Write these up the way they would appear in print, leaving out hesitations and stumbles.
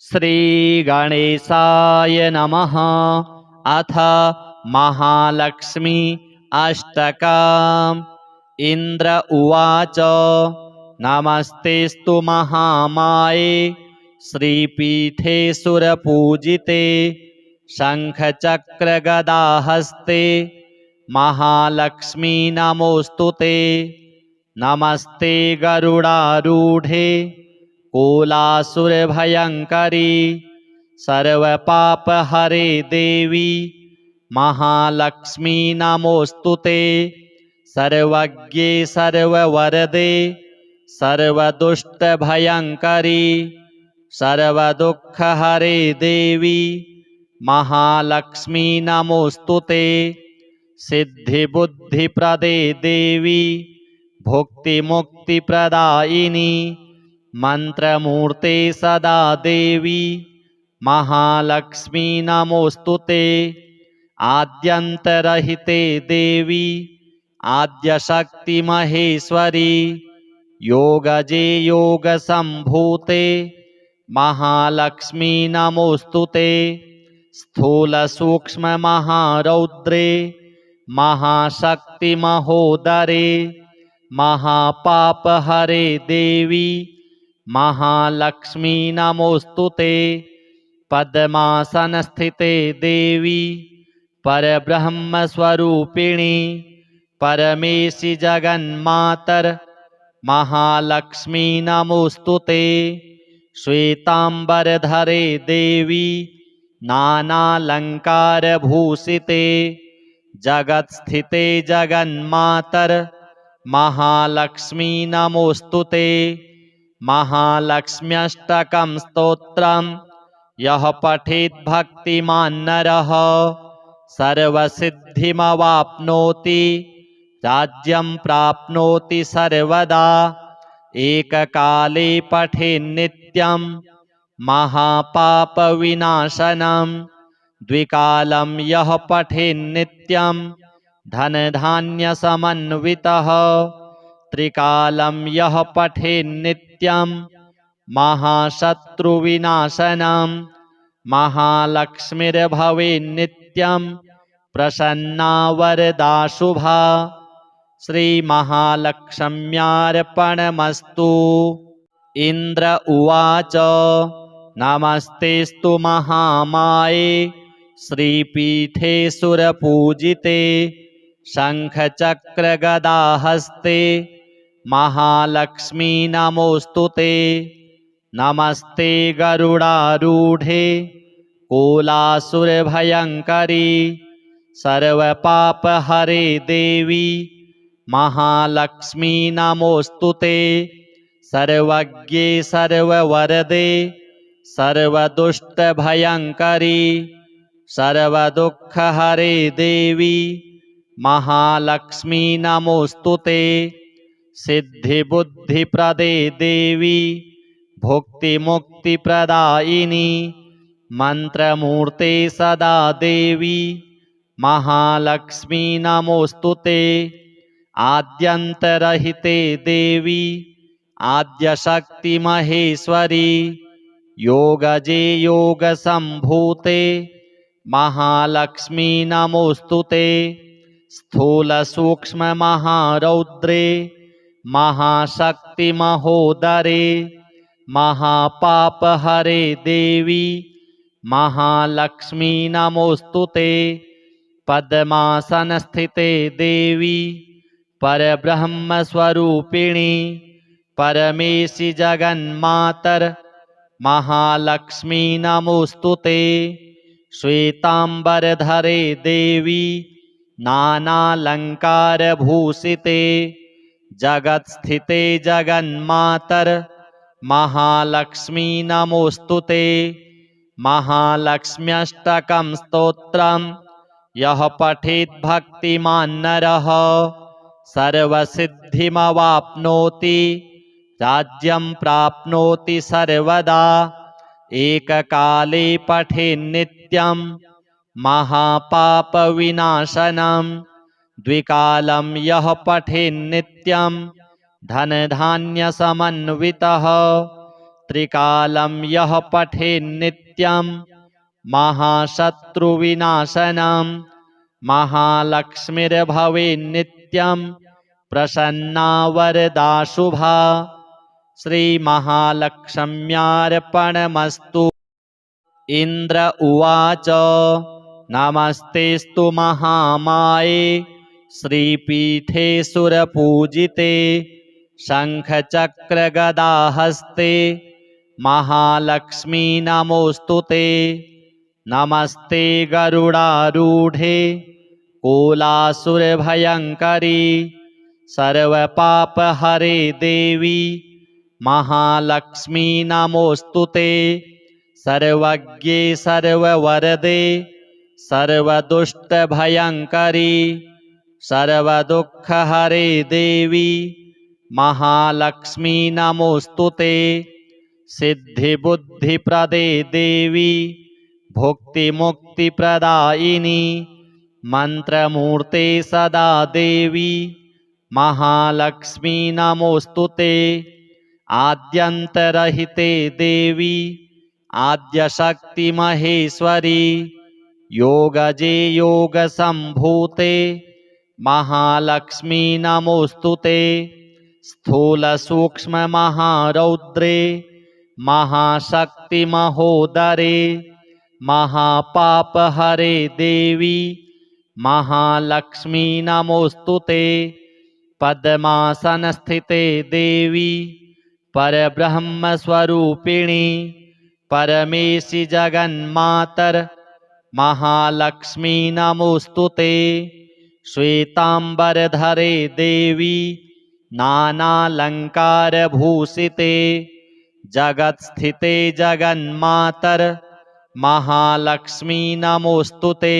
श्रीगणेशाय नमः। अथ महालक्ष्मी अष्टकम्। इन्द्र उवाच नमस्तेस्तु महामाये श्रीपीठे सुरपूजिते शङ्खचक्रगदाहस्ते महालक्ष्मी नमोऽस्तुते। नमस्ते गरुडारूढे कोलासुरभयङ्करी सर्वपापहरे देवी महालक्ष्मी नमोऽस्तुते। सर्वज्ञे सर्ववरदे सर्वदुष्टभयङ्करी सर्वदुःखहरे देवी महालक्ष्मी नमोऽस्तुते। सिद्धिबुद्धिप्रदे देवी भुक्तिमुक्तिप्रदायिनी मंत्रमूर्ते सदा देवी महालक्ष्मी नमोऽस्तुते। आद्यन्तरहिते देवी आद्यशक्ति महेश्वरी योगजे योगसम्भूते महालक्ष्मी नमोऽस्तुते। स्थूलसूक्ष्ममहारौद्रे महाशक्ति महोदरे महापापहरे देवी महालक्ष्मी नमोऽस्तुते। पद्मासनस्थिते देवी परब्रह्मस्वरूपिणी परमेशि जगन्मातर महालक्ष्मी नमोऽस्तुते। श्वेतांबरधरे देवी नानालंकारभूषिते जगत्स्थिते जगन्मातर महालक्ष्मी नमोऽस्तुते। महालक्ष्म्यष्टकं स्तोत्रम् यः पठेत् भक्तिमान् नरः सर्वसिद्धिमवाप्नोति राज्यं प्राप्नोति सर्वदा। एककाले पठेन्नित्यं महापापविनाशनं द्विकालं यः पठेन्नित्यं धनधान्यसमन्वितः त्रिकालं यः पठेन्नित्यं महाशत्रुविनाशनं महालक्ष्मीर्भवेन्नित्यं प्रसन्ना वरदा शुभा। श्रीमहालक्ष्म्यार्पणमस्तु। इन्द्र उवाच नमस्तेस्तु महामाये श्रीपीठे सुरपूजिते शङ्खचक्रगदाहस्ते महालक्ष्मी नमोऽस्तुते। नमस्ते गरुडारूढे कोलासुरभयङ्करी सर्वपापहरे देवी महालक्ष्मी नमोऽस्तुते। सर्वज्ञे सर्ववरदे सर्वदुष्टभयङ्करी सर्वदुःखहरे देवी महालक्ष्मी नमोऽस्तुते। सिद्धिबुद्धिप्रदे देवी भुक्तिमुक्तिप्रदायिनी मंत्रमूर्ते सदा देवी महालक्ष्मी नमोऽस्तुते। आद्यन्तरहिते देवी आद्यशक्ति महेश्वरी योगजे योगसम्भूते महालक्ष्मी नमोऽस्तुते। स्थूलसूक्ष्ममहारौद्रे महाशक्ति महोदरे महापापहरे देवी महालक्ष्मी नमोऽस्तुते। पद्मासनस्थिते देवी परब्रह्मस्वरूपिणी परमेशि जगन्मातर महालक्ष्मी नमोऽस्तुते। श्वेतांबरधरे देवी नानालंकारभूषिते जगत्स्थिते जगन्मातर महालक्ष्मी नमोऽस्तुते। महालक्ष्म्यष्टकं स्तोत्रम् यः पठेत् भक्तिमान् नरः सर्वसिद्धिमवाप्नोति राज्यं प्राप्नोति सर्वदा। एककाले पठेन्नित्यं महापापविनाशनं द्विकालं यः पठेन्नित्यं धनधान्यसमन्वितः त्रिकालं यः पठेन्नित्यं महाशत्रुविनाशनं महालक्ष्मीर्भवेन्नित्यं प्रसन्ना वरदा शुभा। श्रीमहालक्ष्म्यार्पणमस्तु। इन्द्र उवाच नमस्तेस्तु महामाये श्रीपीठे सुरपूजिते शङ्खचक्रगदाहस्ते महालक्ष्मी नमोऽस्तु ते। नमस्ते गरुडारूढे कोलासुरभयङ्करी सर्वपापहरे देवी महालक्ष्मी नमोऽस्तु ते। सर्वज्ञे सर्ववरदे सर्वदुष्टभयङ्करी सर्वदुःखहरे देवी महालक्ष्मी नमोऽस्तु ते। सिद्धिबुद्धिप्रदे देवी भुक्तिमुक्तिप्रदायिनी मन्त्रमूर्ते सदा देवी महालक्ष्मी नमोऽस्तु ते। आद्यन्तरहिते देवी आद्यशक्तिमहेश्वरी योगजे योगसम्भूते महालक्ष्मी नमोऽस्तु ते। स्थूलसूक्ष्ममहारौद्रे महाशक्तिमहोदरे महापापहरे देवी महालक्ष्मी नमोऽस्तु ते। पद्मासनस्थिते देवी परब्रह्मस्वरूपिणी परमेशि जगन्मातर महालक्ष्मी नमोऽस्तु ते। श्वेतांबरधरे देवी नानालंकारभूषिते जगत्स्थिते जगन्मातर महालक्ष्मी नमोऽस्तु ते।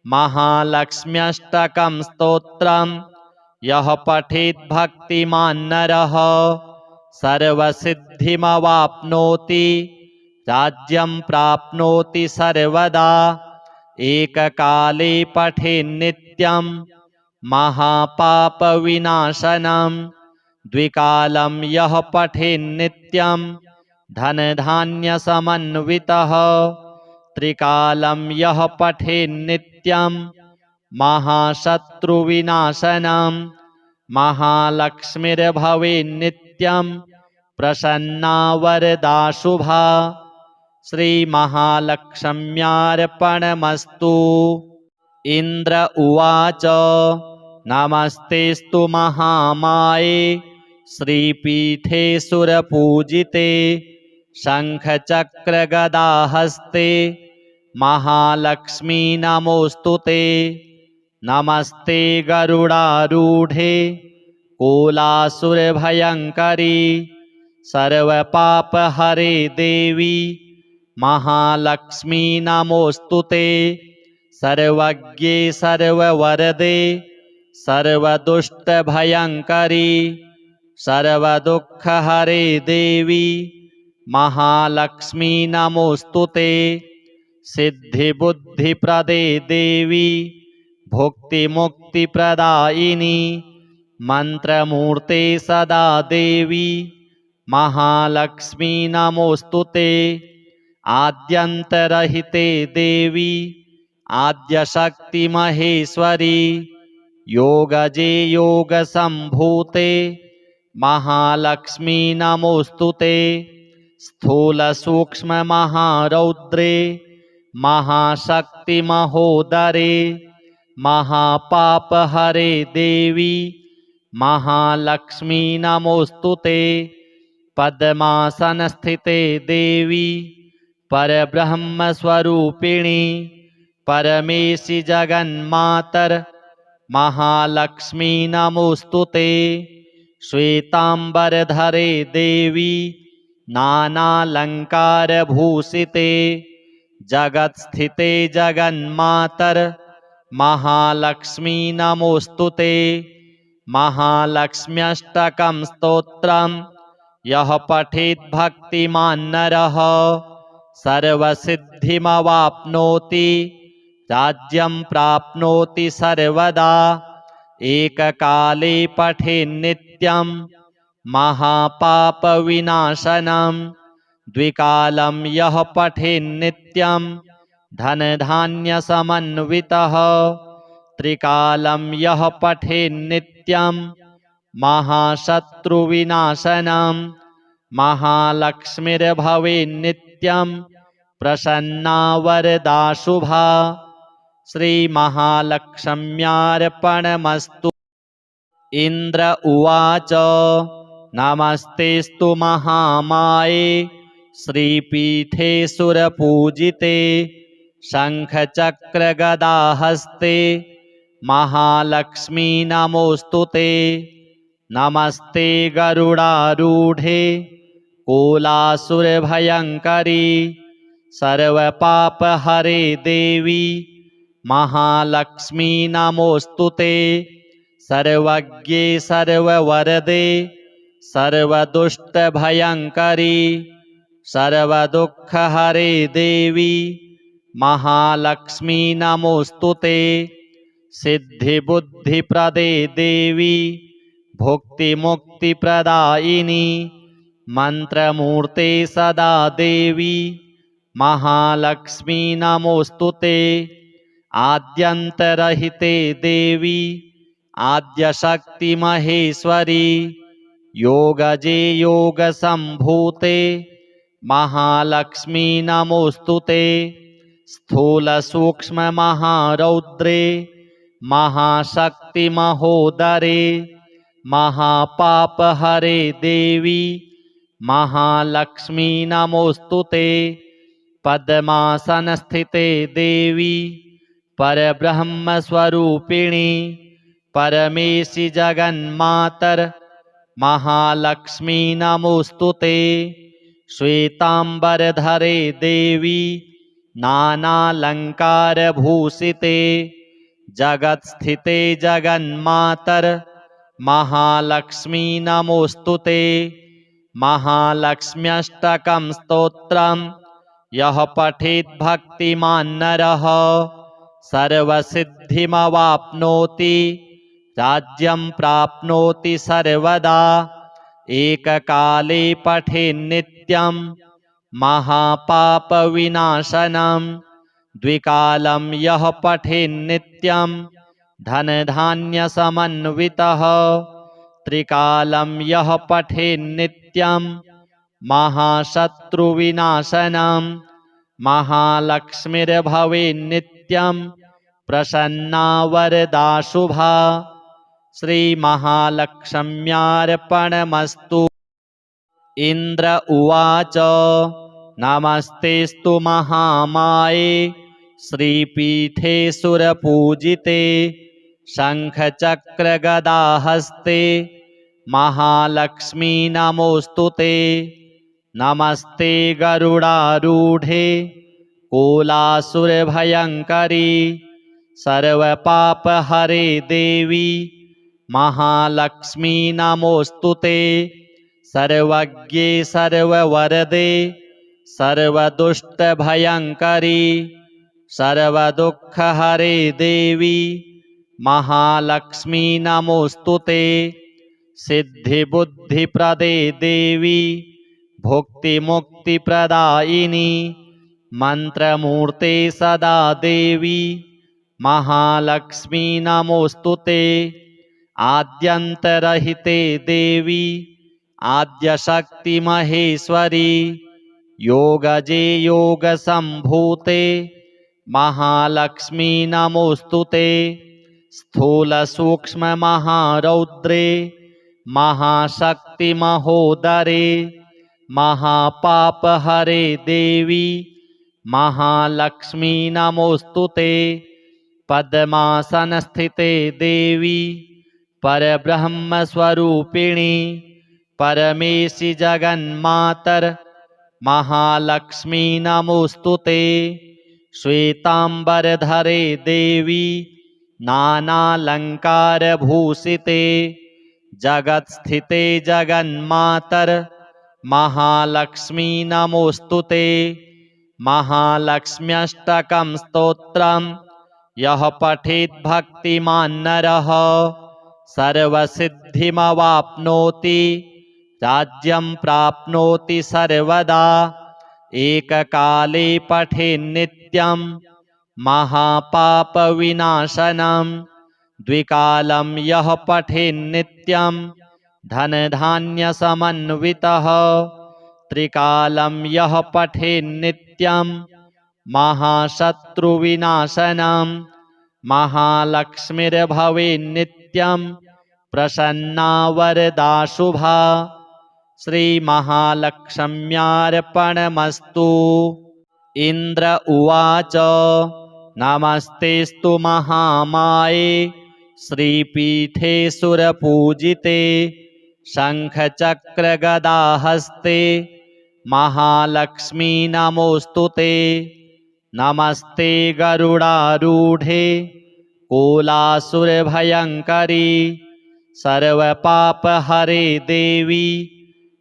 महालक्ष्म्यष्टकं स्तोत्रं यः पठेत् भक्तिमान् नरः सर्वसिद्धिमवाप्नोति राज्यं प्राप्नोति सर्वदा। एककाले पठेन्नित्यं महापापविनाशनं द्विकालं यः पठेन्नित्यं धनधान्यसमन्वितः त्रिकालं यः पठेन्नित्यं महाशत्रुविनाशनं महालक्ष्मीर्भवेन्नित्यं प्रसन्ना वरदा शुभा। श्रीमहालक्ष्म्यार्पणमस्तु। इन्द्र उवाच नमस्तेस्तु महामाये श्रीपीठे सुरपूजिते शङ्खचक्रगदाहस्ते महालक्ष्मी नमोऽस्तु ते। नमस्ते गरुडारूढे कोलासुरभयङ्करी सर्वपापहरे देवी महालक्ष्मी नमोऽस्तु ते। सर्वज्ञे सर्ववरदे सर्वदुष्टभयङ्करी सर्वदुःखहरे देवी महालक्ष्मी नमोऽस्तु ते। सिद्धिबुद्धिप्रदे देवी भुक्तिमुक्तिप्रदायिनी मन्त्रमूर्ते सदा देवी महालक्ष्मी नमोऽस्तु ते। आद्यन्तरहिते देवी आद्यशक्तिमहेश्वरी योगजे योगसम्भूते महालक्ष्मी नमोऽस्तु ते। स्थूलसूक्ष्ममहारौद्रे महाशक्तिमहोदरे महापापहरे देवी महालक्ष्मी नमोऽस्तु ते। पद्मासनस्थिते देवी परब्रह्मस्वरूपिणी परमेशि जगन्मातर महालक्ष्मी नमोऽस्तु ते। श्वेतांबरधरे देवी नानालंकारभूषिते जगत्स्थिते जगन्मातर महालक्ष्मी नमोऽस्तु ते। महालक्ष्म्यष्टकं स्तोत्रं यः पठेत् भक्तिमान् नरः सर्वसिद्धिमवाप्नोति राज्यं प्राप्नोति सर्वदा। एककाले पठेन्नित्यं महापापविनाशनं द्विकालं यः पठेन्नित्यं धनधान्यसमन्वितः त्रिकालं यः पठेन्नित्यं महाशत्रुविनाशनं महालक्ष्मीर्भवेन्नित्यं प्रसन्ना वरदा शुभा। श्रीमहालक्ष्म्यार्पणमस्तु। इन्द्र उवाच नमस्तेस्तु महामाये श्रीपीठे सुरपूजिते शङ्खचक्रगदाहस्ते महालक्ष्मी नमोऽस्तु ते। नमस्ते गरुडारूढे कोलासुरभयङ्करी सर्वपापहरे देवी महालक्ष्मी नमोऽस्तु ते। सर्वज्ञे सर्ववरदे सर्वदुष्टभयङ्करी सर्वदुःखहरे देवी महालक्ष्मी नमोऽस्तु ते। सिद्धिबुद्धिप्रदे देवी भुक्तिमुक्तिप्रदायिनी मन्त्रमूर्ते सदा देवी महालक्ष्मी नमोऽस्तु ते। आद्यन्तरहिते देवी आद्यशक्तिमहेश्वरी योगजे योगसम्भूते महालक्ष्मी नमोऽस्तु ते। स्थूलसूक्ष्ममहारौद्रे महाशक्तिमहोदरे महापापहरे देवी महालक्ष्मी नमोऽस्तु ते। पद्मासनस्थिते देवी परब्रह्मस्वरूपिणी परमेशि जगन्मातर महालक्ष्मी नमोऽस्तु ते। श्वेतांबरधरे देवी नानालंकारभूषिते जगत्स्थिते जगन्मातर महालक्ष्मी नमोऽस्तु ते। महालक्ष्म्यष्टकं स्तोत्रं यः पठेत् भक्तिमान् नरः सर्वसिद्धिमवाप्नोति राज्यं प्राप्नोति सर्वदा। एककाले पठेन्नित्यं महापापविनाशनं द्विकालं यः पठेन्नित्यं धनधान्यसमन्वितः त्रिकालं यः पठेन्नित्यं महाशत्रुविनाशनं महालक्ष्मीर्भवेन्नित्यं प्रसन्ना वरदा शुभा। श्रीमहालक्ष्म्यार्पणमस्तु। इन्द्र उवाच नमस्तेस्तु महामाये श्रीपीठे सुरपूजिते शङ्खचक्रगदाहस्ते महालक्ष्मी नमोऽस्तु ते। नमस्ते गरुडारूढे कोलासुरभयङ्करी सर्वपापहरे देवी महालक्ष्मी नमोऽस्तु ते। सर्वज्ञे सर्ववरदे सर्वदुष्टभयङ्करी सर्वदुःखहरे देवी महालक्ष्मी नमोऽस्तु ते। सिद्धिबुद्धिप्रदे देवी भुक्तिमुक्तिप्रदायिनी मन्त्रमूर्ते सदा देवी महालक्ष्मी नमोऽस्तु ते। आद्यन्तरहिते देवी आद्यशक्तिमहेश्वरी योगजे योगसम्भूते महालक्ष्मी नमोऽस्तु ते। स्थूलसूक्ष्ममहारौद्रे महाशक्तिमहोदरे महापापहरे देवी महालक्ष्मी नमोऽस्तु ते। पद्मासनस्थिते देवी परब्रह्मस्वरूपिणी परमेशि जगन्मातर महालक्ष्मी नमोऽस्तु ते। श्वेतांबरधरे देवी नानालंकारभूषिते जगत्स्थिते जगन्मातर महालक्ष्मी नमोऽस्तु ते। महालक्ष्म्यष्टकं स्तोत्रं यः पठेत् भक्तिमान् नरः सर्वसिद्धिमवाप्नोति राज्यं प्राप्नोति सर्वदा एककाले पठेन्नित्यं महापापविनाशनं द्विकालं यः पठेन्नित्यं धनधान्यसमन्वितः त्रिकालं यः पठेन्नित्यं महाशत्रुविनाशनं महालक्ष्मीर्भवेन्नित्यं प्रसन्ना वरदा शुभा। श्री महालक्ष्म्यार्पणमस्तु। इंद्र उवाच नमस्तेस्तु महामाये श्रीपीठे सुरपूजिते शंखचक्रगदाहस्ते महालक्ष्मी नमोस्तुते। नमस्ते गरुडारूढे कोलासुरभयङ्करी सर्वपापहरे देवी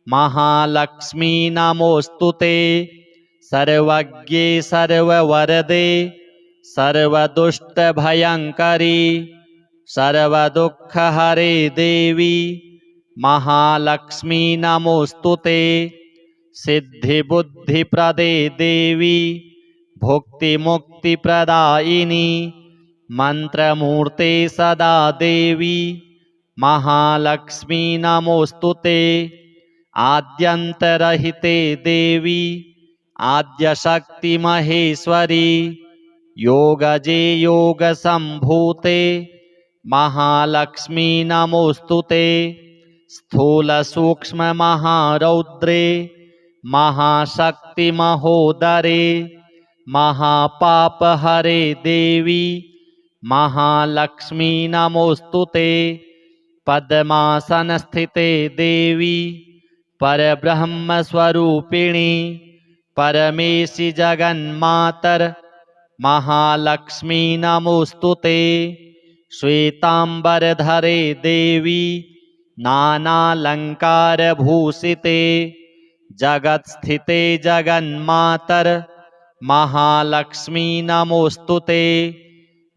महालक्ष्मी नमोस्तुते। सर्वज्ञे सर्ववरदे सर्वदुष्टभयङ्करी सर्वदुःखहरे देवी महालक्ष्मी नमोस्तुते। सिद्धिबुद्धिप्रदे देवी भुक्तिमुक्तिप्रदायिनी मंत्रमूर्ते सदा देवी महालक्ष्मी नमोस्तुते। आद्यन्तरहिते देवी आद्यशक्ति महेश्वरी योगजे योगसम्भूते महालक्ष्मी नमोस्तुते। स्थूल सूक्ष्म महारौद्रे महाशक्ति महोदरे महापापहरे देवी महालक्ष्मी नमोस्तुते। पद्मासनस्थिते देवी परब्रह्म स्वरूपिणी परमेशि जगन्मातर महालक्ष्मी नमोस्तुते। श्वेतांबरधरे देवी नानालंकारभूषिते जगत्स्थिते जगन्मातर महालक्ष्मी नमोस्तुते।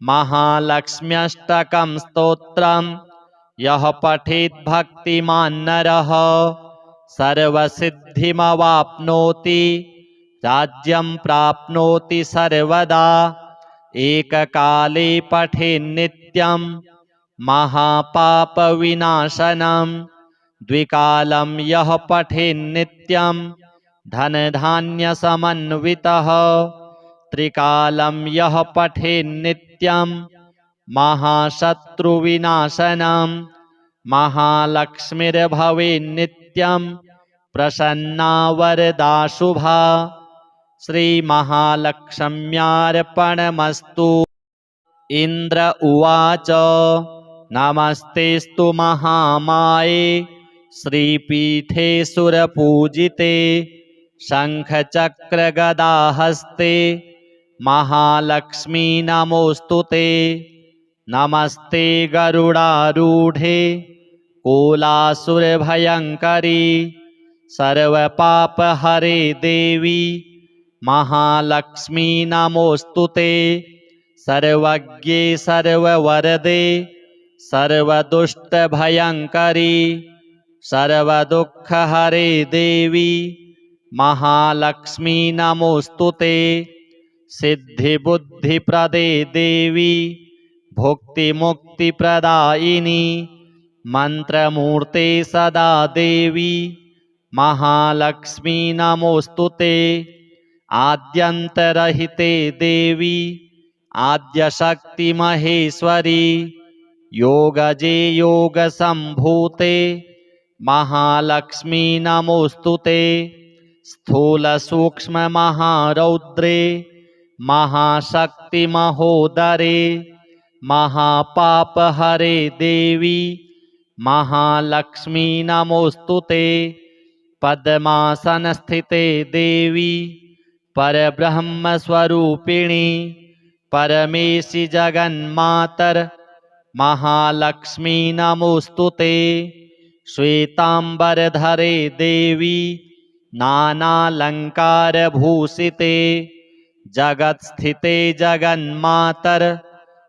महालक्ष्म्यष्टकं स्तोत्रं यः पठेत् भक्तिमान् नरः सर्वसिद्धिमवाप्नोति राज्यं प्राप्नोति सर्वदा एककाले पठेन्नित्यं महापापविनाशनं द्विकालं यः पठेन्नित्यं धनधान्यसमन्वितः त्रिकालं यः पठेन्नित्यं महाशत्रुविनाशनं महालक्ष्मीर्भवेन्नित्यं प्रसन्ना वरदा शुभा। श्री महालक्ष्म्यार्पणमस्तु। इंद्र उवाच नमस्तेस्तु महामाये श्रीपीठे सुरपूजिते शंखचक्रगदाहस्ते महालक्ष्मी नमोस्तुते। नमस्ते गरुडारूढे कोलासुरभयङ्करी सर्वपापहरे देवी महालक्ष्मी नमोस्तुते। सर्वज्ञे सर्ववरदे सर्वदुष्टभयङ्करी सर्वदुःखहरे देवी महालक्ष्मी नमोस्तुते। सिद्धिबुद्धिप्रदे देवी भुक्तिमुक्तिप्रदायिनी मंत्रमूर्ते सदा देवी महालक्ष्मी नमोस्तुते। आद्यन्तरहिते देवी आद्यशक्ति महेश्वरी योगजे योगसम्भूते महालक्ष्मी नमोस्तुते। स्थूल सूक्ष्म महारौद्रे महाशक्ति महोदरे महापापहरे देवी महालक्ष्मी नमोस्तुते। पद्मासनस्थिते देवी परब्रह्म स्वरूपिणी परमेशि जगन्मातर महालक्ष्मी नमोस्तुते। श्वेतांबरधरे देवी नानालंकारभूषिते जगत्स्थिते जगन्मातर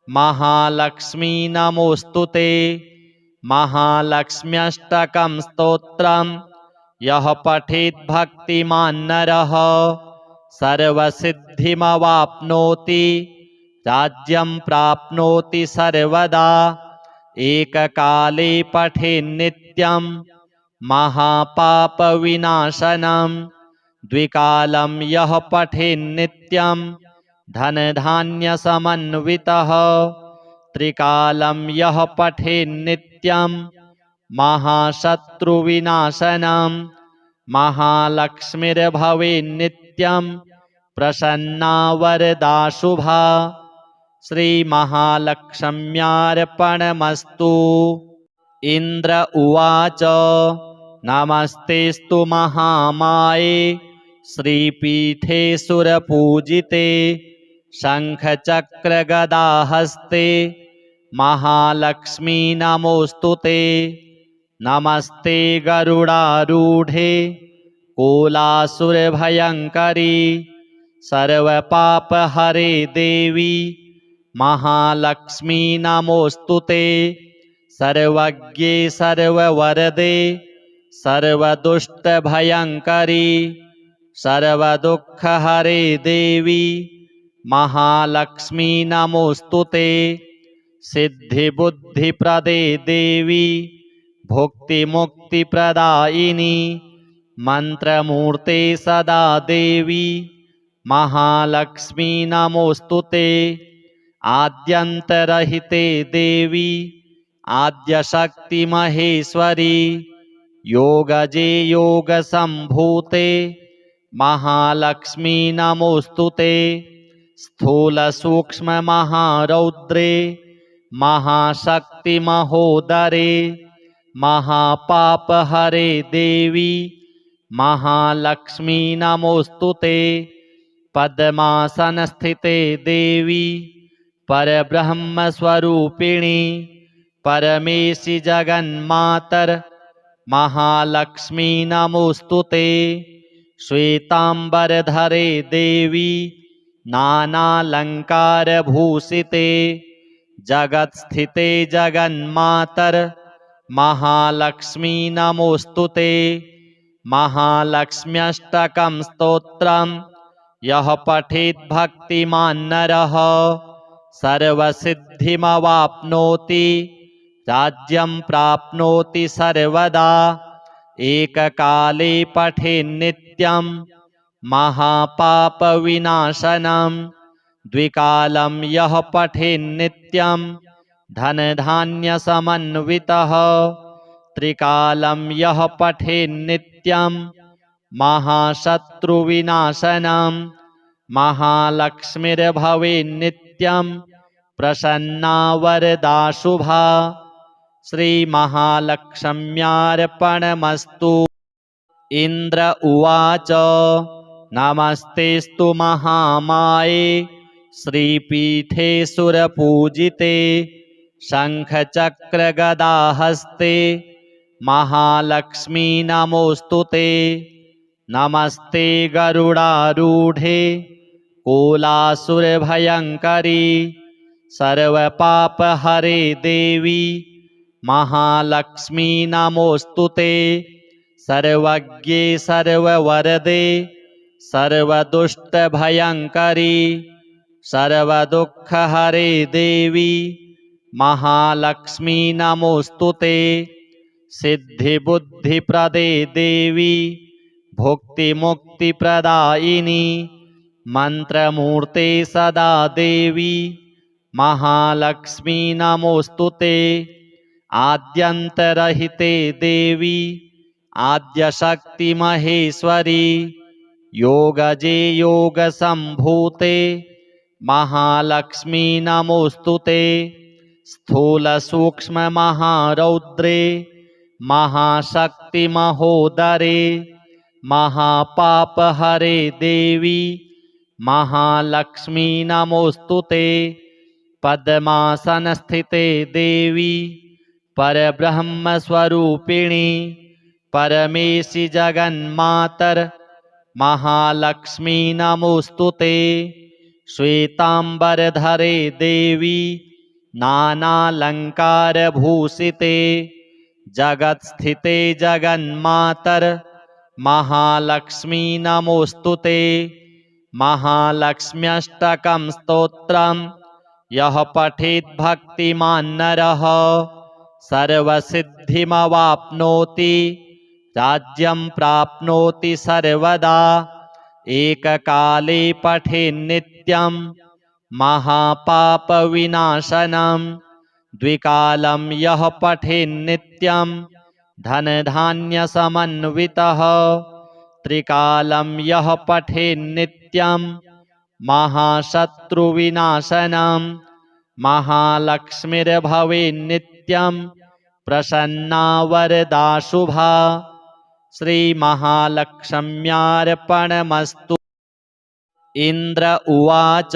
महालक्ष्मी नमोस्तुते। महालक्ष्म्यष्टकं स्तोत्रं यः पठेत् भक्तिमान् नरः सर्वसिद्धिमवाप्नोति राज्यं प्राप्नोति सर्वदा एककाले पठेन्नित्यं महापापविनाशनं द्विकालं यः पठेन्नित्यं धनधान्यसमन्वितः त्रिकालं यः पठेन्नित्यं महाशत्रुविनाशनं महालक्ष्मीर्भवेन्नित्यं प्रसन्ना वरदा शुभा। श्री महालक्ष्म्यार्पणमस्तु। इंद्र उवाच नमस्तेस्तु महामाये श्रीपीठे सुरपूजिते शंखचक्रगदाहस्ते महालक्ष्मी नमोस्तुते। नमस्ते गरुडारूढे कोलासुरभयङ्करी सर्वपापहरे देवी महालक्ष्मी नमोस्तुते। सर्वज्ञे सर्ववरदे सर्वदुष्टभयङ्करी सर्वदुःखहरे देवी महालक्ष्मी नमोस्तुते। सिद्धिबुद्धिप्रदे देवी भुक्तिमुक्तिप्रदायिनी मंत्रमूर्ते सदा देवी महालक्ष्मी नमोस्तुते। आद्यन्तरहिते देवी आद्यशक्ति महेश्वरी योगजे योगसम्भूते महालक्ष्मी नमोस्तुते। स्थूलसूक्ष्म महारौद्रे महाशक्ति महोदरे महापापहरे देवी महालक्ष्मी नमोस्तुते। पद्मासनस्थिते देवी परब्रह्म स्वरूपिणी परमेशि जगन्मातर महालक्ष्मी नमोस्तुते। श्वेतांबरधरे देवी नानालंकारभूषिते जगत्स्थिते जगन्मातर महालक्ष्मी नमोस्तुते। महालक्ष्म्यष्टकं स्तोत्रम् यः पठेत् भक्तिमान् नरः सर्वसिद्धिमवाप्नोति राज्यं प्राप्नोति सर्वदा एककाले पठेन्नित्यं महापापविनाशनं द्विकालं यः पठेन्नित्यं धनधान्यसमन्वितः त्रिकालं यः पठेन्नित्यं महाशत्रुविनाशनं महालक्ष्मीर्भवेन्नित्यं प्रसन्ना वरदा शुभा। श्री महालक्ष्म्यार्पणमस्तु। इंद्र उवाच नमस्तेस्तु महामाये श्रीपीठे सुरपूजिते शंखचक्रगदाहस्ते महालक्ष्मी नमोस्तुते। नमस्ते गरुडारूढे कोलासुरभयङ्करी सर्वपापहरे देवी महालक्ष्मी नमोस्तुते। सर्वज्ञे सर्ववरदे सर्वदुष्टभयङ्करी सर्वदुःखहरे देवी महालक्ष्मी नमोस्तुते। सिद्धिबुद्धिप्रदे देवी भुक्तिमुक्तिप्रदायिनी मंत्रमूर्ते सदा देवी महालक्ष्मी नमोस्तुते। आद्यन्तरहिते देवी आद्यशक्ति महेश्वरी योगजे योगसम्भूते महालक्ष्मी नमोस्तुते। स्थूलसूक्ष्म महारौद्रे महाशक्ति महोदरे महापापहरे देवी महालक्ष्मी नमोस्तुते। पद्मासनस्थिते देवी परब्रह्म स्वरूपिणी परमेशि जगन्मातर महालक्ष्मी नमोस्तुते। श्वेतांबरधरे देवी नानालंकारभूषिते जगत्स्थिते जगन्मातर महालक्ष्मी नमोऽस्तु ते। महालक्ष्म्यष्टकं स्तोत्रं यः पठेत् भक्तिमान् नरः सर्वसिद्धिमवाप्नोति राज्यं प्राप्नोति सर्वदा। एककाले पठेन्नित्यं महापापविनाशनं द्विकालं यः पठेन्नित्यं धनधान्यसमन्वितः त्रिकालं यः पठेन्नित्यं महाशत्रुविनाशनं महालक्ष्मीर्भवेन्नित्यं प्रसन्ना वरदा शुभा। श्री महालक्ष्म्यार्पणमस्तु। इंद्र उवाच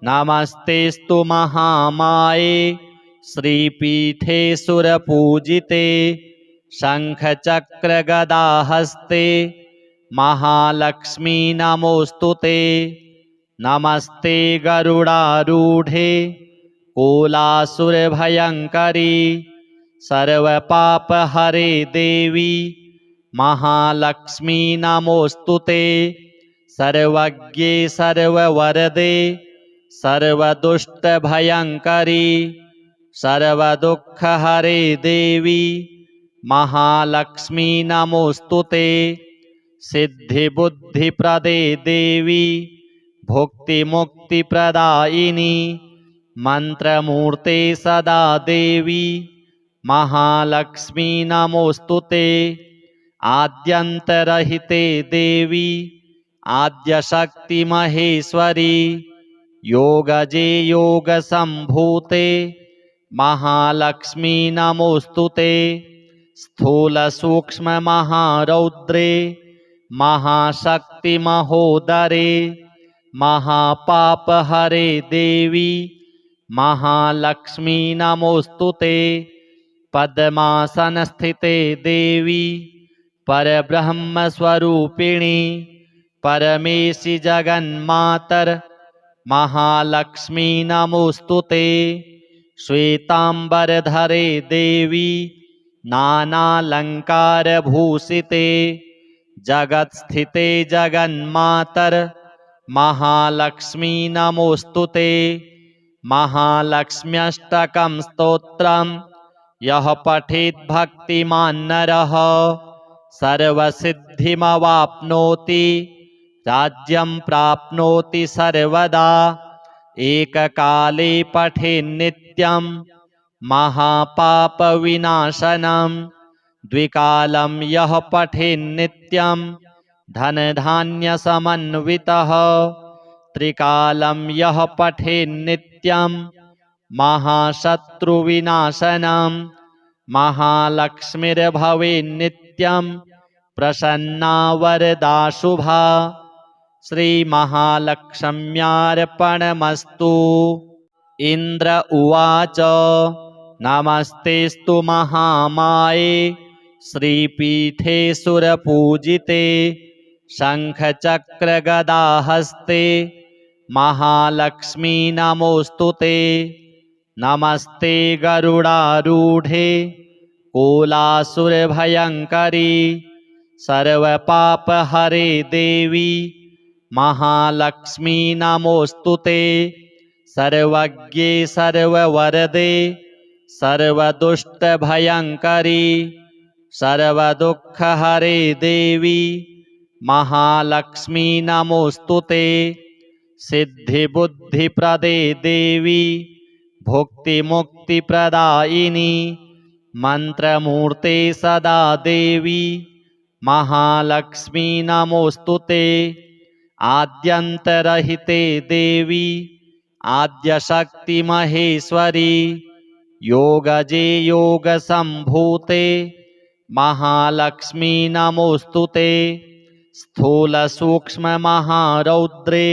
नमस्तेस्तु महामाये श्रीपीठे सुरपूजिते शंखचक्रगदाहस्ते महालक्ष्मी नमोऽस्तु ते। नमस्ते गरुडारूढे कोलासुरभयङ्करी सर्वपापहरे देवी महालक्ष्मी नमोऽस्तु ते। सर्वज्ञे सर्ववरदे सर्वदुष्टभयङ्करी सर्वदुःखहरे देवी महालक्ष्मी नमोऽस्तु ते। सिद्धिबुद्धिप्रदे देवी भुक्तिमुक्तिप्रदायिनी मंत्रमूर्ते सदा देवी महालक्ष्मी नमोऽस्तु ते। आद्यन्तरहिते देवी आद्यशक्ति महेश्वरी योगजे योगसम्भूते महालक्ष्मी नमोऽस्तु ते। स्थूलसूक्ष्ममहारौद्रे महाशक्ति महोदरे महापापहरे देवी महालक्ष्मी नमोऽस्तु ते। पद्मासनस्थिते देवी परब्रह्मस्वरूपिणी परमेशि जगन्मातर महालक्ष्मी नमोऽस्तु ते। श्वेतांबरधरे देवी नानालंकारभूषिते जगत्स्थिते जगन्मातर महालक्ष्मी नमोऽस्तु ते। महालक्ष्म्यष्टकं स्तोत्रं यः पठेत् भक्तिमान् नरः सर्वसिद्धिमवाप्नोति राज्यं प्राप्नोति सर्वदा। एककाले पठेन्नित्यं महापापविनाशनं द्विकालं यः पठेन्नित्यं धनधान्यसमन्वितः त्रिकालं यः पठेन्नित्यं महाशत्रुविनाशनं महालक्ष्मीर्भवेन्नित्यं प्रसन्ना वरदा शुभा। श्री महालक्ष्म्यार्पणमस्तु। इंद्र उवाच नमस्तेस्तु महामाये श्रीपीठे सुरपूजिते शंखचक्रगदाहस्ते महालक्ष्मी नमोऽस्तु ते। नमस्ते गरुडारूढे कोलासुरभयङ्करी सर्वपापहरे देवी महालक्ष्मी नमोऽस्तु ते। सर्वज्ञे सर्ववरदे सर्वदुष्टभयङ्करी सर्वदुःखहरे देवी महालक्ष्मी नमोऽस्तु ते। सिद्धिबुद्धिप्रदे देवी भुक्तिमुक्तिप्रदायिनी मंत्रमूर्ते सदा देवी महालक्ष्मी नमोऽस्तु ते। आद्यन्तरहिते देवी आद्यशक्ति महेश्वरी योगजे योगसम्भूते महालक्ष्मी नमोऽस्तु ते। स्थूलसूक्ष्ममहारौद्रे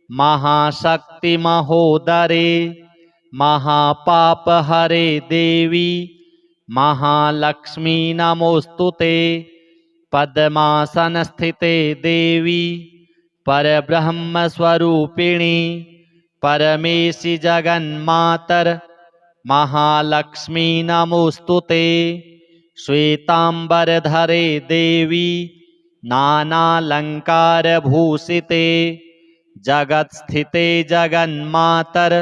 महाशक्ति महोदरे महापापहरे देवी महालक्ष्मी नमोऽस्तु ते। पद्मासनस्थिते देवी परब्रह्मस्वरूपिणी परमेशि जगन्मातर महालक्ष्मी नमोऽस्तु ते। श्वेतांबरधरे देवी नानालङ्कारभूषिते जगत्स्थिते जगन्मातर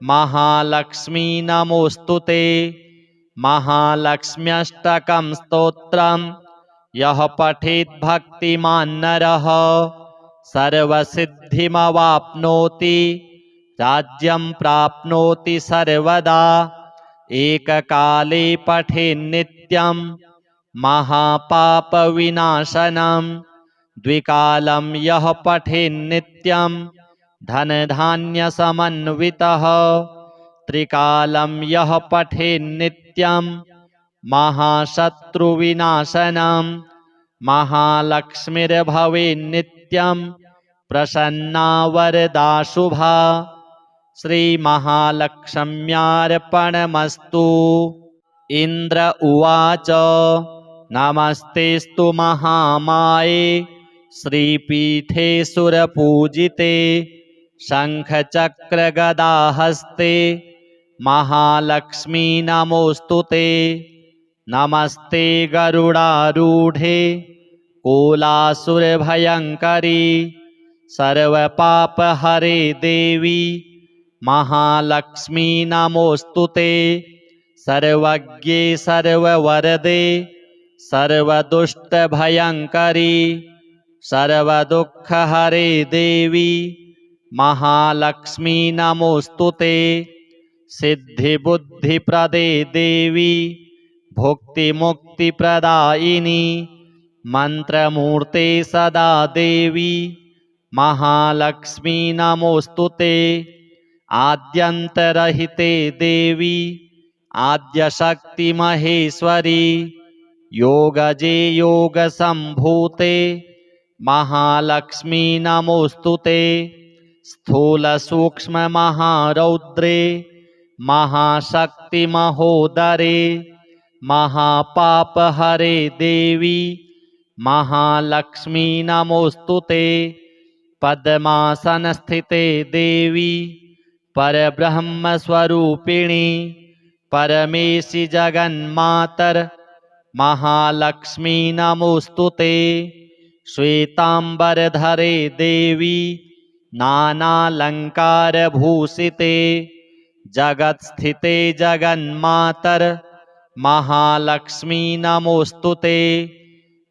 महालक्ष्मी नमोऽस्तु ते। महालक्ष्म्यष्टकं स्तोत्रम् यः पठेत् भक्तिमान् नरः सर्वसिद्धिमवाप्नोति राज्यं प्राप्नोति सर्वदा। एककाले पठेन्नित्यं महापापविनाशनं द्विकालं यः पठेन्नित्यं धनधान्यसमन्वितः त्रिकालं यः पठेन्नित्यं महाशत्रुविनाशनं महालक्ष्मीर्भवेन्नित्यं प्रसन्ना वरदा शुभा। श्रीमहालक्ष्म्यार्पणमस्तु। इन्द्र उवाच नमस्तेस्तु महामाये श्रीपीठे सुरपूजिते शङ्खचक्रगदाहस्ते महालक्ष्मी नमोऽस्तु ते। नमस्ते गरुडारूढे कोलासुरभयङ्करी सर्वपापहरे देवी महालक्ष्मी नमोऽस्तु ते। सर्वज्ञे सर्ववरदे सर्वदुष्टभयङ्करी सर्वदुःखहरे देवी महालक्ष्मी नमोऽस्तु ते। सिद्धिबुद्धिप्रदे देवी भुक्तिमुक्तिप्रदायिनी मन्त्रमूर्ते सदा देवी महालक्ष्मी नमोऽस्तु ते। आद्यन्तरहिते देवी आद्यशक्तिमहेश्वरी योगजे योगसम्भूते महालक्ष्मी नमोऽस्तु ते। स्थूलसूक्ष्ममहारौद्रे महाशक्तिमहोदरे महापापहरे देवी महालक्ष्मी नमोऽस्तु ते। पद्मासनस्थिते देवी परब्रह्मस्वरूपिणी परमेशि जगन्मातर महालक्ष्मी नमोऽस्तु ते। श्वेताम्बरधरे देवी नानालङ्कारभूषिते जगत्स्थिते जगन्मातर महालक्ष्मी नमोऽस्तु ते।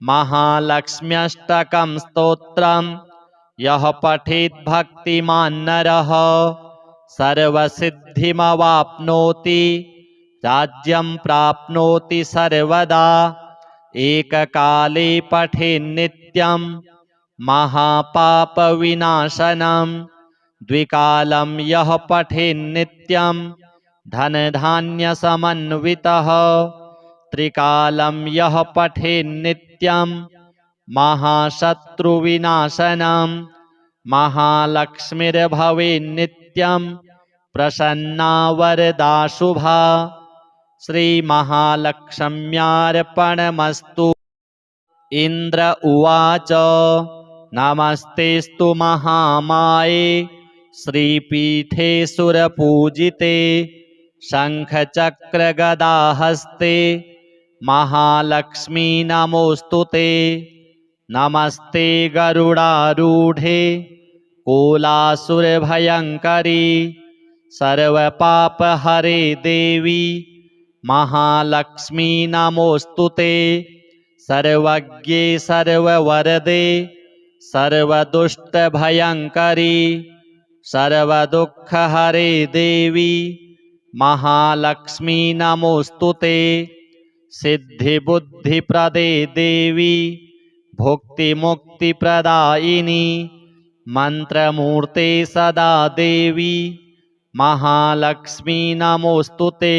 महालक्ष्म्यष्टकं स्तोत्रम् यः पठेत् भक्तिमान् नरः सर्वसिद्धिमवाप्नोति राज्यं प्राप्नोति सर्वदा। एककाले पठेन्नित्यं महापापविनाशनं द्विकालं यः पठेन्नित्यं धनधान्यसमन्वितः त्रिकालं यः पठेन्नित्यं महाशत्रुविनाशनं महालक्ष्मीर्भवेन्नित्यं प्रसन्ना वरदा शुभा। श्रीमहालक्ष्म्यार्पणमस्तु। इन्द्र उवाच नमस्तेस्तु महामाये श्रीपीठे सुरपूजिते शङ्खचक्रगदाहस्ते महालक्ष्मी नमोऽस्तु ते। नमस्ते गरुडारूढे कोलासुरभयङ्करी सर्वपापहरे देवी महालक्ष्मी नमोऽस्तु ते। सर्वज्ञे सर्ववरदे सर्वदुष्टभयङ्करी सर्वदुःखहरे देवी महालक्ष्मी नमोऽस्तु ते। सिद्धिबुद्धिप्रदे देवी भुक्तिमुक्तिप्रदायिनी मन्त्रमूर्ते सदा देवी महालक्ष्मी नमोऽस्तु ते।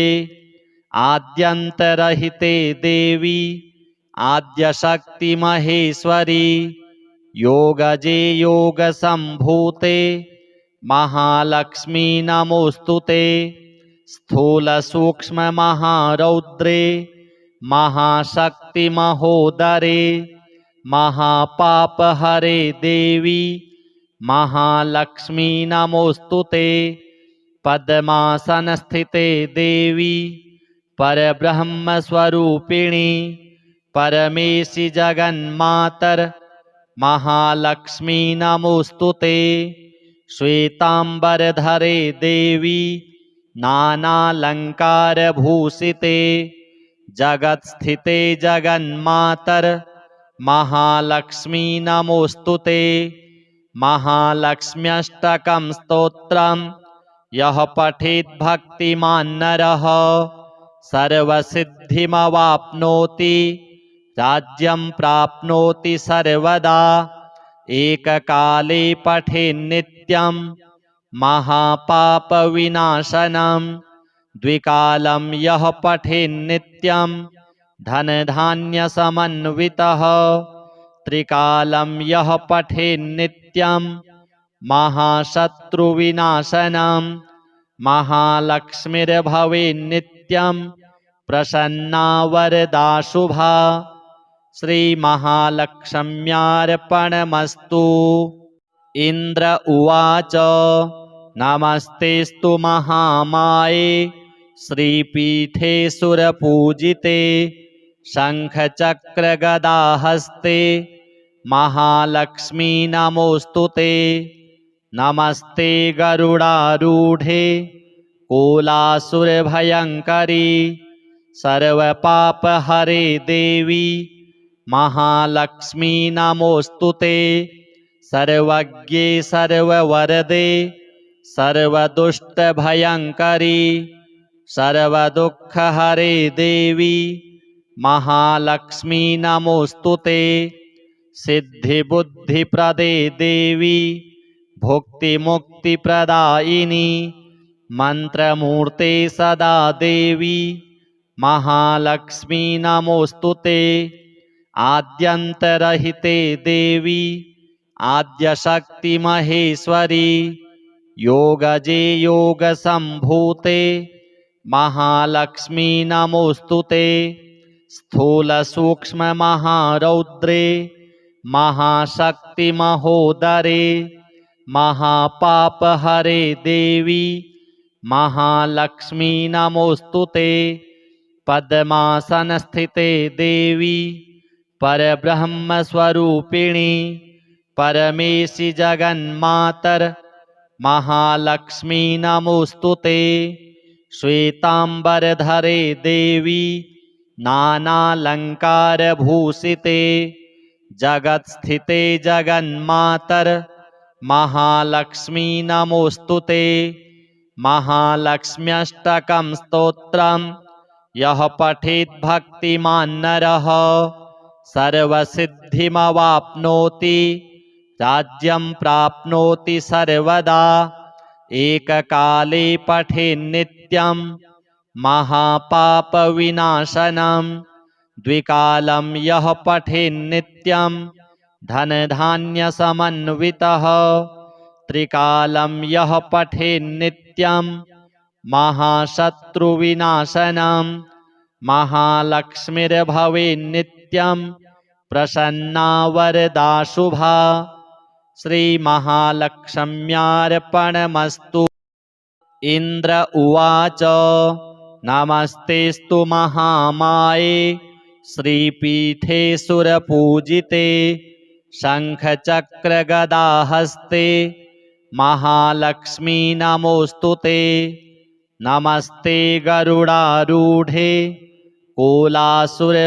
आद्यन्तरहिते देवी आद्यशक्तिमहेश्वरी योगजे योगसम्भूते महालक्ष्मी नमोऽस्तु ते। स्थूलसूक्ष्ममहारौद्रे महाशक्तिमहोदरे महापापहरे देवी महालक्ष्मी नमोऽस्तु ते। पद्मासनस्थिते देवी परब्रह्मस्वरूपिणी परमेशि जगन्मातर महालक्ष्मी नमोऽस्तु ते। श्वेतांबरधरे देवी नानालंकारभूषिते जगत्स्थिते जगन्मातर महालक्ष्मी नमोऽस्तु ते। महालक्ष्म्यष्टकं स्तोत्रं यः पठेत् भक्तिमान् नरः सर्वसिद्धिमवाप्नोति राज्यं प्राप्नोति सर्वदा। एककाले पठेन्नित्यं महापापविनाशनं द्विकालं यः पठेन्नित्यं धनधान्यसमन्वितः त्रिकालं यः पठेन्नित्यं महाशत्रुविनाशनं महालक्ष्मीर्भवेन्नित्यं प्रसन्ना वरदा शुभा। श्री महालक्ष्म्यार्पणमस्तु। इंद्र उवाच नमस्तेस्तु महामाये श्रीपीठे सुरपूजिते शंखचक्रगदाहस्ते महालक्ष्मी नमोऽस्तु ते। नमस्ते गरुडारूढे कोलासुरभयङ्करी सर्वपापहरे देवी महालक्ष्मी नमोऽस्तु ते। सर्वज्ञे सर्ववरदे सर्वदुष्टभयङ्करी सर्वदुःखहरे देवी महालक्ष्मी नमोऽस्तु ते। सिद्धिबुद्धिप्रदे देवी भुक्तिमुक्तिप्रदायिनी मंत्रमूर्ते सदा देवी महालक्ष्मी नमोऽस्तु ते। आद्यन्तरहिते देवी आद्यशक्ति महेश्वरी योगजे योगसम्भूते महालक्ष्मी नमोऽस्तु ते। स्थूलसूक्ष्ममहारौद्रे महाशक्ति महोदरे महापापहरे देवी महालक्ष्मी नमोऽस्तु ते। पद्मासनस्थिते देवी परब्रह्मस्वरूपिणी परमेशि जगन्मातर महालक्ष्मी नमोऽस्तु ते। श्वेतांबरधरे देवी नानालंकारभूषिते जगत्स्थिते जगन्मातर महालक्ष्मी नमोऽस्तु ते। महालक्ष्म्यष्टकं स्तोत्रं यः पठेत् भक्तिमान् नरः सर्वसिद्धिमवाप्नोति राज्यं प्राप्नोति सर्वदा। एककाले पठेन्नित्यं महापापविनाशनं द्विकालं यः पठेन्नित्यं धनधान्यसमन्वितः त्रिकालं यः पठेन्नित्यं महाशत्रुविनाशनं महालक्ष्मीर्भवेन्नित्यं प्रसन्ना वरदा शुभा। श्री महालक्ष्म्यार्पणमस्तु। इंद्र उवाच नमस्तेस्तु महामाये श्रीपीठे सुरपूजिते शंखचक्रगदाहस्ते महालक्ष्मी नमोऽस्तु ते। नमस्ते गरुडारूढे कोलासुरभयङ्करी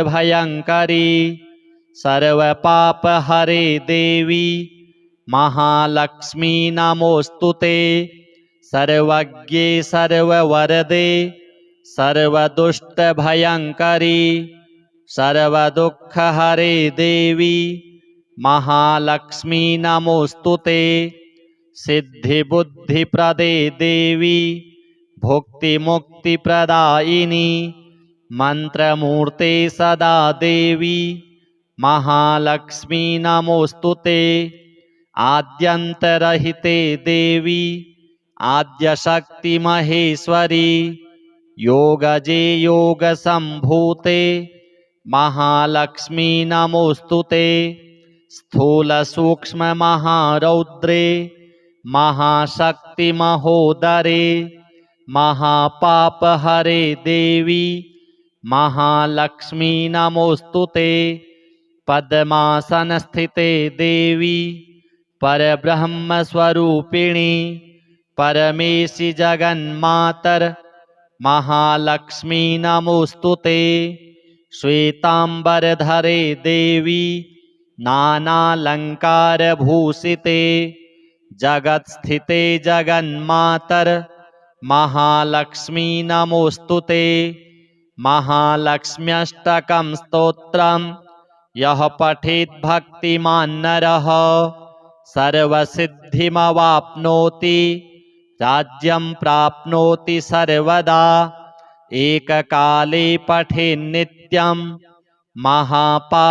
सर्वपापहरे देवी महालक्ष्मी नमोऽस्तु ते। सर्वज्ञे सर्ववरदे सर्वदुष्टभयङ्करी सर्वदुःखहरे देवी महालक्ष्मी नमोऽस्तु ते। सिद्धिबुद्धिप्रदे देवी भुक्तिमुक्तिप्रदायिनी मंत्रमूर्ते सदा देवी महालक्ष्मी नमोऽस्तु ते। आद्यन्तरहिते देवी आद्यशक्ति महेश्वरी योगजे योगसम्भूते महालक्ष्मी नमोऽस्तु ते। स्थूलसूक्ष्ममहारौद्रे महाशक्ति महोदरे महापापहरे देवी महालक्ष्मी नमोऽस्तु ते। पद्मासनस्थिते देवी परब्रह्मस्वरूपिणी परमेशि जगन्मातर महालक्ष्मी नमोस्तुते। श्वेतांबरधरे देवी नानालंकारभूषिते जगत्स्थिते जगन्मातर महालक्ष्मी नमोस्तुते। महालक्ष्म्यष्टकं स्तोत्रं यः पठेत् भक्तिमान् नरः सर्वसिद्धिमवाप्नोति राज्यं प्राप्नोति सर्वदा। एककाले पठेन्नित्यं महापापविनाशनं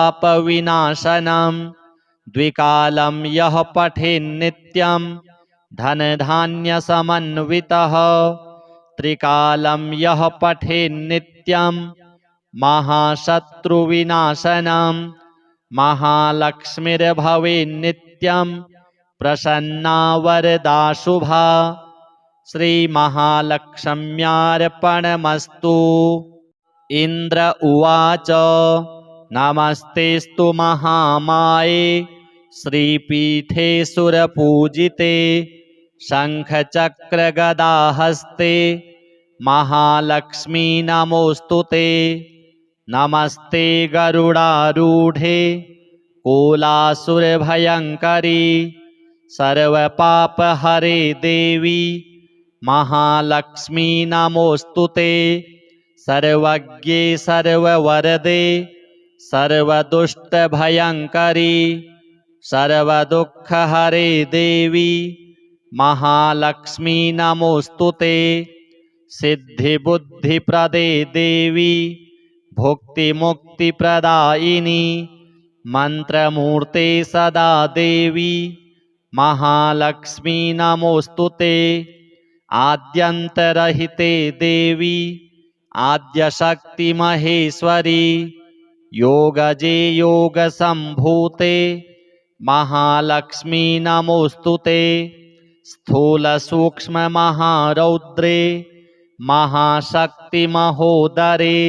द्विकालं यः पठेन्नित्यं धनधान्यसमन्वितः त्रिकालं यः पठेन्नित्यं महाशत्रुविनाशनं महालक्ष्मीर्भवेन्नित्यं प्रसन्ना वरदा शुभा। श्री महालक्ष्म्यार्पणमस्तु। इंद्र उवाच नमस्तेस्तु महामाये श्रीपीठे सुरपूजिते शंखचक्रगदाहस्ते महालक्ष्मी नमोस्तुते। नमस्ते गरुडारूढे कोलासुरभयंकरी सर्वपापहरे देवी महालक्ष्मी नमोस्तुते। सर्वज्ञे सर्ववरदे सर्वदुष्टभयंकरी सर्वदुःखहरे देवी महालक्ष्मी नमोस्तुते। सिद्धिबुद्धिप्रदे देवी भुक्तिमुक्तिप्रदायिनी मंत्रमूर्ते सदा देवी महालक्ष्मी नमोस्तुते। आद्यंतरहिते देवी आद्यशक्ति महेश्वरी योगजे योगसंभूते महालक्ष्मी नमोस्तुते। स्थूल सूक्ष्म महारौद्रे महाशक्ति महोदरे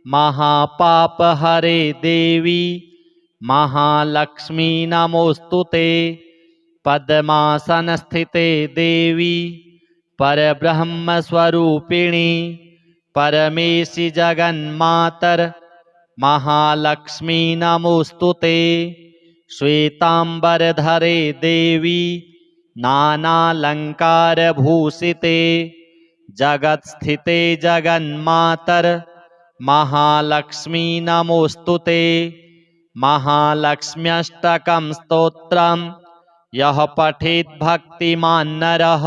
महापापहरे देवी महालक्ष्मी नमोस्तुते। पद्मासनस्थिते देवी परब्रह्मस्वरूपिणी परमेशि जगन्मातर महालक्ष्मी नमोस्तुते। श्वेतांबरधरे देवी नानालंकारभूषिते जगत्स्थिते जगन्मातर महालक्ष्मी नमोस्तुते। महालक्ष्म्यष्टकं स्तोत्रं यः पठेत् भक्तिमान् नरः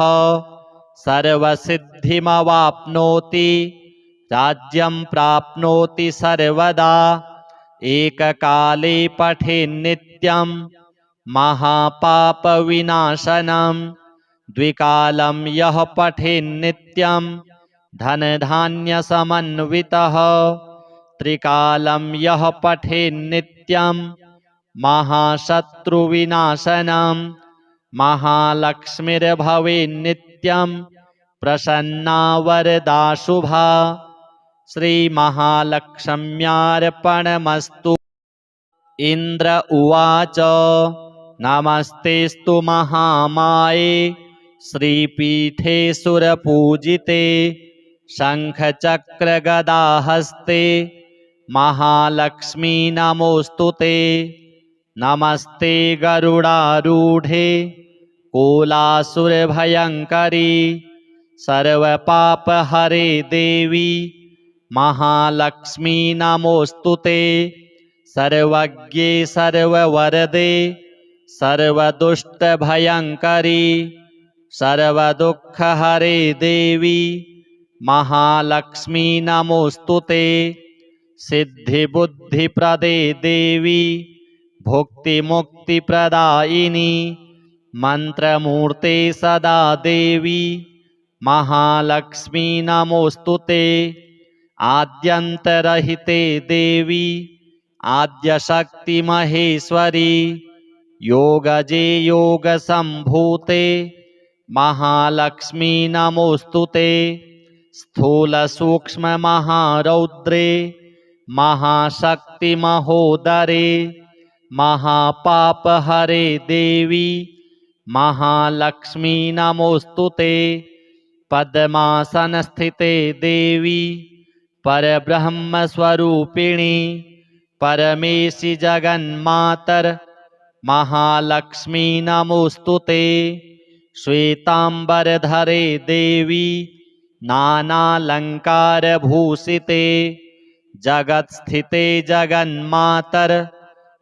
सर्वसिद्धिमवाप्नोति राज्यं प्राप्नोति सर्वदा। एककाले पठेन्नित्यं महापापविनाशनं द्विकालं यः पठेन्नित्यं धनधान्यसमन्वितः त्रिकालं यः पठेन्नित्यं महाशत्रुविनाशनं महालक्ष्मीर्भवेन्नित्यं प्रसन्ना वरदा शुभा। श्री महालक्ष्म्यार्पणमस्तु। इंद्र उवाच नमस्तेस्तु महामाये श्रीपीठे सुरपूजिते शंखचक्रगदाहस्ते महालक्ष्मी नमोस्तुते। नमस्ते गरुडारूढे कोलासुरभयंकरी सर्वपापहरे देवी महालक्ष्मी नमोस्तुते। सर्वज्ञे सर्ववरदे सर्वदुष्टभयंकरी सर्वदुःखहरे देवी महालक्ष्मी नमोस्तुते। सिद्धिबुद्धिप्रदे देवी भुक्तिमुक्तिप्रदायिनी मंत्रमूर्ते सदा देवी महालक्ष्मी नमोस्तुते। आद्यंतरहिते देवी आद्यशक्ति महेश्वरी योगजे योगसंभूते महालक्ष्मी नमोस्तुते। स्थूल सूक्ष्म महारौद्रे महाशक्ति महोदरे महापापहरे देवी महालक्ष्मी नमोस्तुते। पद्मासनस्थिते देवी परब्रह्म स्वरूपिणी परमेशि जगन्मातर महालक्ष्मी नमोस्तुते। श्वेतांबरधरे देवी नानालंकारभूषिते जगत्स्थिते जगन्मातर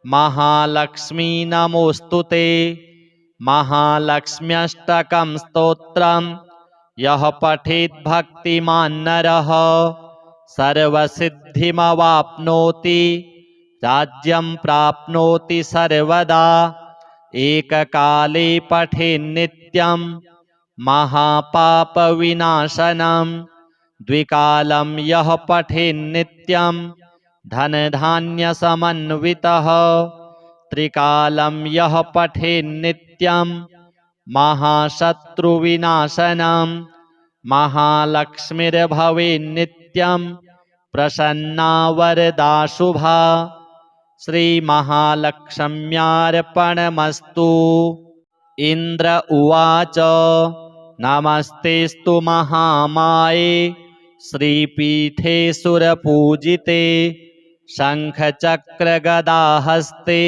महालक्ष्मी नमोस्तुते। महालक्ष्म्यष्टकं स्तोत्रम् यः पठेत् भक्तिमान् नरः सर्वसिद्धिमवाप्नोति राज्यं प्राप्नोति सर्वदा। एककाले पठेन्नित्यं महापापविनाशनं द्विकालं यः पठेन्नित्यं धनधान्यसमन्वितः त्रिकालं यः पठेन्नित्यं महाशत्रुविनाशनं महालक्ष्मीर्भवेन्नित्यं प्रसन्ना वरदा शुभा। श्रीमहालक्ष्म्यार्पणमस्तु। इन्द्र उवाच नमस्तेस्तु महामाये श्रीपीठे सुरपूजिते शङ्खचक्रगदाहस्ते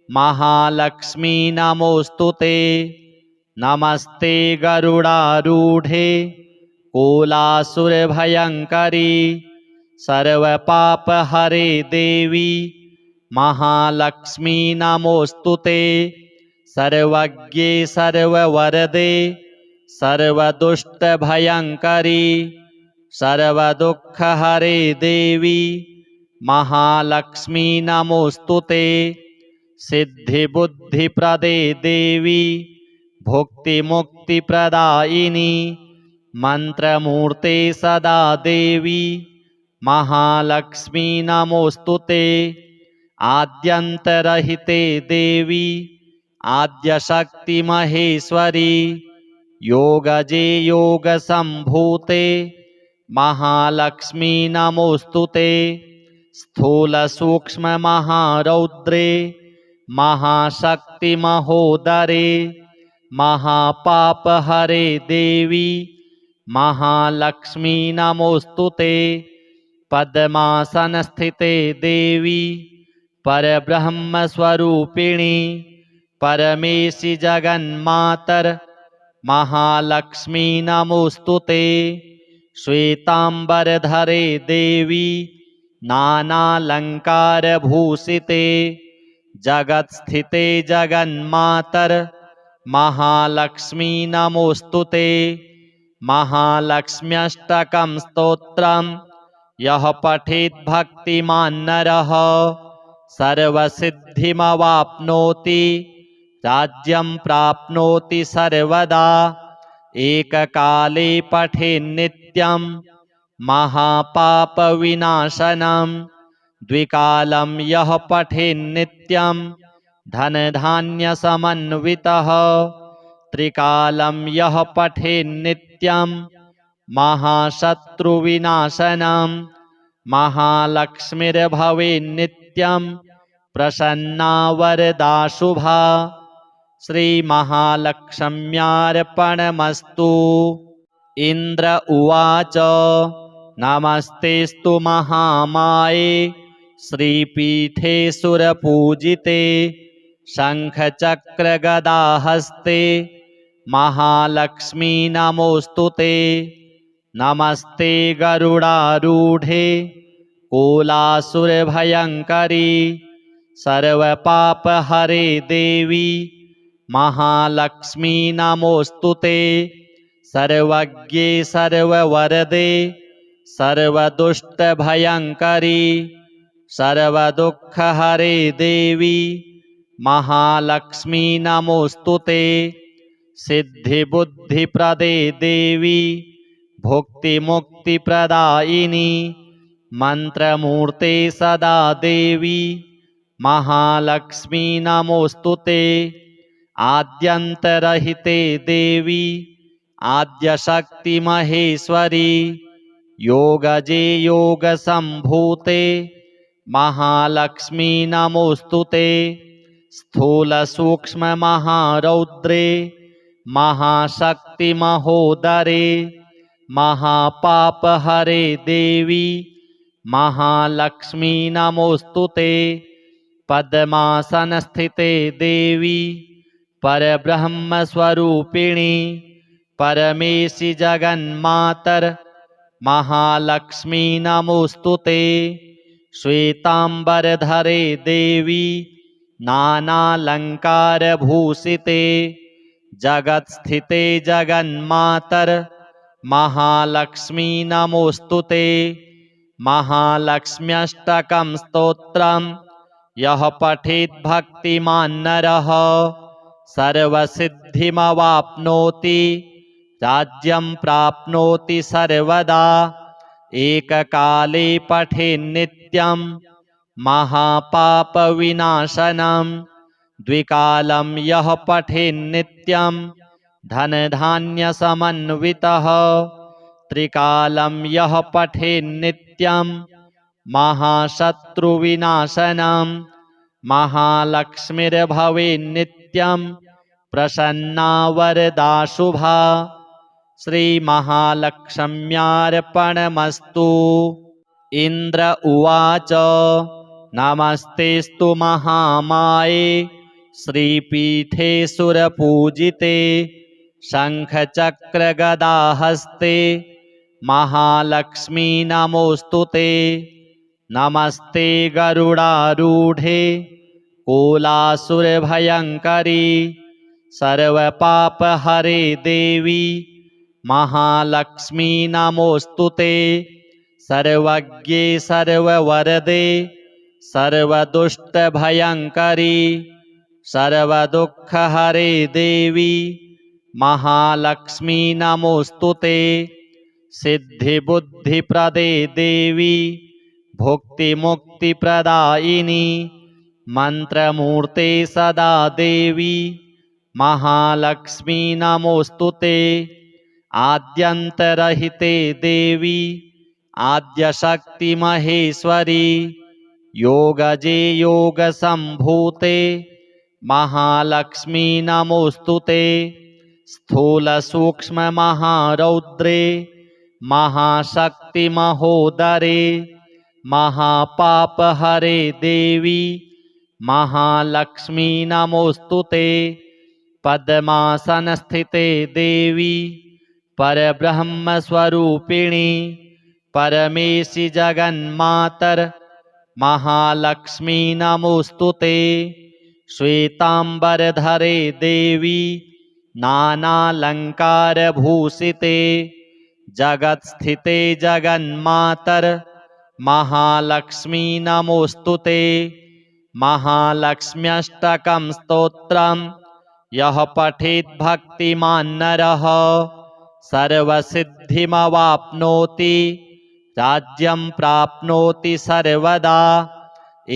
महालक्ष्मी नमोस्तुते। नमस्ते गरुडारूढे कोलासुरभयङ्करी सर्वपापहरे देवी महालक्ष्मी नमोस्तुते। सर्वज्ञे सर्ववरदे सर्वदुष्टभयङ्करी सर्वदुःखहरे देवी महालक्ष्मी नमोस्तुते। सिद्धिबुद्धिप्रदे देवी भुक्तिमुक्तिप्रदायिनी मंत्रमूर्ते सदा देवी महालक्ष्मी नमोस्तुते। आद्यन्तरहिते देवी आद्यशक्ति महेश्वरी योगजे योगसम्भूते महालक्ष्मी नमोस्तुते। स्थूलसूक्ष्म महारौद्रे महाशक्ति महोदरे महापापहरे देवी महालक्ष्मी नमोस्तुते। पद्मासनस्थिते देवी परब्रह्म स्वरूपिणी परमेशि जगन्मातर महालक्ष्मी नमोस्तुते। श्वेतांबरधरे देवी नानालंकारभूषिते जगत्स्थिते जगन्मातर महालक्ष्मी नमोस्तुते। महालक्ष्म्यष्टकं स्तोत्रम् यः पठेत् भक्तिमान् नरः सर्वसिद्धिमवाप्नोति राज्यं प्राप्नोति सर्वदा। एककाले पठेन्नित्यं महापापविनाशनं द्विकालं यः पठेन्नित्यं धनधान्यसमन्वितः त्रिकालं यः पठेन्नित्यं महाशत्रुविनाशनं महालक्ष्मीर्भवेन्नित्यं प्रसन्ना वरदा शुभा। श्रीमहालक्ष्म्यार्पणमस्तु। इन्द्र उवाच नमस्तेस्तु महामाये श्रीपीठे सुरपूजिते शङ्खचक्रगदाहस्ते महालक्ष्मी नमोस्तुते। नमस्ते गरुडारूढे कोलासुरभयङ्करी सर्वपापहरे देवी महालक्ष्मी नमोस्तुते। सर्वज्ञे सर्ववरदे सर्वदुष्टभयङ्करी सर्वदुःखहरे देवी महालक्ष्मी नमोस्तुते। सिद्धिबुद्धिप्रदे देवी भुक्तिमुक्तिप्रदायिनी मंत्रमूर्ते सदा देवी महालक्ष्मी नमोस्तुते। आद्यन्तरहिते देवी आद्यशक्ति महेश्वरी योगजे योगसम्भूते महालक्ष्मी नमोस्तुते स्थूलसूक्ष्ममहारौद्रे महाशक्ति महोदरे महापापहरे देवी महालक्ष्मी नमोस्तुते पद्मासनस्थिते देवी परब्रह्मस्वरूपिणी परमेशि जगन्मातर महालक्ष्मी नमोस्तुते श्वेतांबरधरे देवी नानालंकारभूषिते जगत्स्थिते जगन्मातर महालक्ष्मी नमोस्तुते महालक्ष्म्यष्टकं स्तोत्रम् यः पठेत् भक्तिमान् नरः सर्वसिद्धिमवाप्नोति राज्यं प्राप्नोति सर्वदा एककाले पठेन्नित्यं महापापविनाशनं द्विकालं यः पठेन्नित्यं धनधान्यसमन्वितः त्रिकालं यः पठेन्नित्यं महाशत्रुविनाशनं महालक्ष्मीर्भवेन्नित्यं प्रसन्ना वरदा शुभा। श्री महालक्ष्म्यार्पणमस्तु। इंद्र उवाच नमस्तेस्तु महामाये श्रीपीठे सुरपूजिते शंखचक्रगदाहस्ते महालक्ष्मी नमोस्तुते नमस्ते गरुडारूढे कोलासुरभयंकरी सर्वपापहरे देवी महालक्ष्मी नमोस्तुते सर्वज्ञे सर्ववरदे सर्वदुष्टभयंकरी सर्वदुःखहरे देवी महालक्ष्मी नमोस्तुते सिद्धिबुद्धिप्रदे देवी भुक्तिमुक्तिप्रदायिनी मंत्रमूर्ते सदा देवी महालक्ष्मी नमोस्तुते आद्यंतरहिते देवी आद्यशक्ति महेश्वरी योगजे योगसंभूते महालक्ष्मी नमोस्तुते स्थूल सूक्ष्म महारौद्रे महाशक्ति महोदरे महापापहरे देवी महालक्ष्मी नमोस्तुते पद्मासनस्थिते देवी परब्रह्मस्वरूपिणी परमेशि जगन्मातर महालक्ष्मी नमोस्तुते श्वेतांबरधरे देवी नानालंकारभूषिते जगत्स्थिते जगन्मातर महालक्ष्मी नमोस्तुते महालक्ष्म्यष्टकं स्तोत्रम् यः पठेत् भक्तिमान् नरः सर्वसिद्धिमवाप्नोति राज्यं प्राप्नोति सर्वदा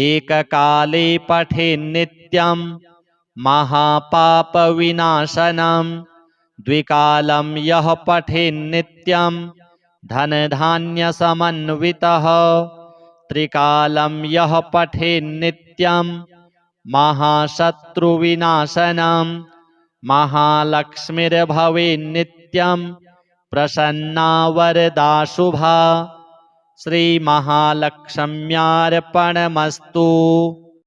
एककाले पठेन्नित्यं महापापविनाशनं द्विकालं यः पठेन्नित्यं धनधान्यसमन्वितः त्रिकालं यः पठेन्नित्यं महाशत्रुविनाशनं महालक्ष्मीर्भवेन्नित्यं प्रसन्ना वरदा शुभा। श्री महालक्ष्म्यार्पणमस्तु।